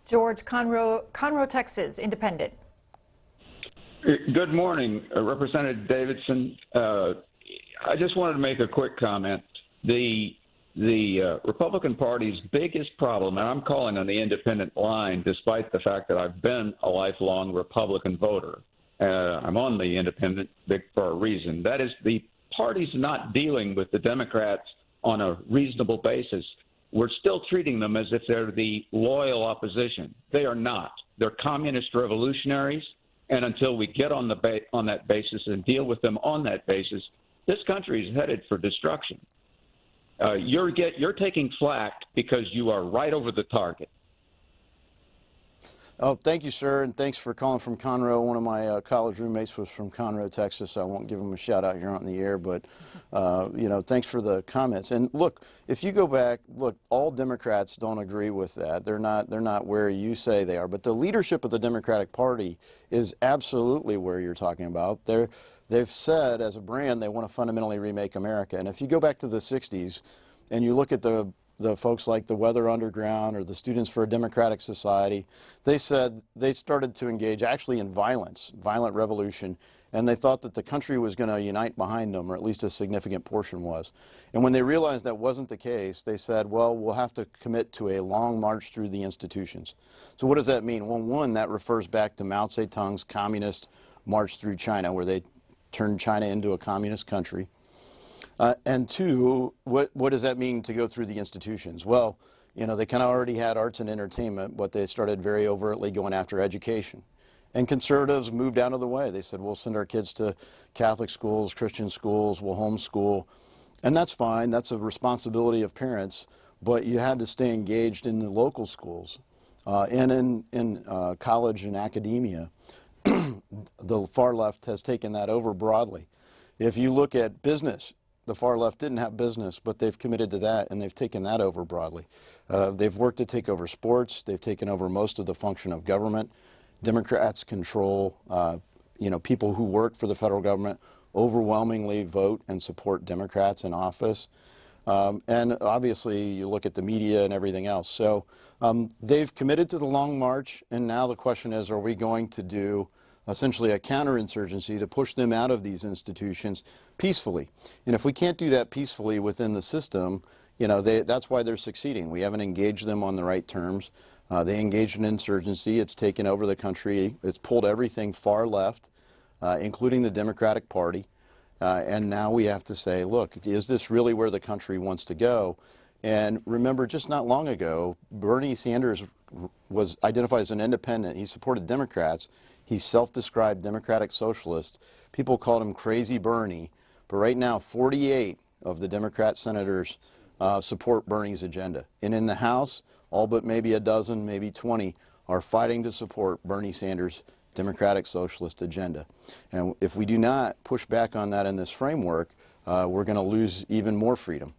George, Conroe, Texas, Independent. Good morning, Representative Davidson. I just wanted to make a quick comment. The Republican Party's biggest problem, and I'm calling on the independent line despite the fact that I've been a lifelong Republican voter. I'm on the independent for a reason. That is, the party's not dealing with the Democrats on a reasonable basis. We're still treating them as if they're the loyal opposition. They are not. They're communist revolutionaries, and until we get on that basis and deal with them on that basis, this country is headed for destruction. You're taking flack because you are right over the target. Oh, thank you, sir, and thanks for calling from Conroe. One of my college roommates was from Conroe, Texas. I won't give him a shout out here on the air, but you know, thanks for the comments. And look, if you go back, look, all Democrats don't agree with that. They're not where you say they are. But the leadership of the Democratic Party is absolutely where you're talking about. They've said as a brand they want to fundamentally remake America. And if you go back to the 60s and you look at the folks like the Weather Underground or the Students for a Democratic Society, they said they started to engage actually in violent revolution, and they thought that the country was going to unite behind them, or at least a significant portion was. And when they realized that wasn't the case, they said, well, we'll have to commit to a long march through the institutions. So what does that mean? Well, one, that refers back to Mao Zedong's communist march through China, where they turned China into a communist country. And two, what does that mean to go through the institutions? Well, you know, they kind of already had arts and entertainment, but they started very overtly going after education. And conservatives moved out of the way. They said, we'll send our kids to Catholic schools, Christian schools, we'll homeschool. And that's fine, that's a responsibility of parents, but you had to stay engaged in the local schools and in college and academia. The far left has taken that over broadly. If you look at business, the far left didn't have business, but they've committed to that, and they've taken that over broadly. They've worked to take over sports. They've taken over most of the function of government. Democrats control, you know, people who work for the federal government overwhelmingly vote and support Democrats in office. And obviously, you look at the media and everything else. So they've committed to the long march, and now the question is, are we going to do essentially a counterinsurgency to push them out of these institutions peacefully? And if we can't do that peacefully within the system, you know, that's why they're succeeding. We haven't engaged them on the right terms. They engaged in insurgency. It's taken over the country. It's pulled everything far left, including the Democratic Party. And now we have to say, look, is this really where the country wants to go? And remember, just not long ago, Bernie Sanders was identified as an independent. He supported Democrats. He's self-described Democratic socialist. People called him Crazy Bernie. But right now, 48 of the Democrat senators support Bernie's agenda. And in the House, all but maybe a dozen, maybe 20, are fighting to support Bernie Sanders' Democratic socialist agenda. And if we do not push back on that in this framework, we're going to lose even more freedom.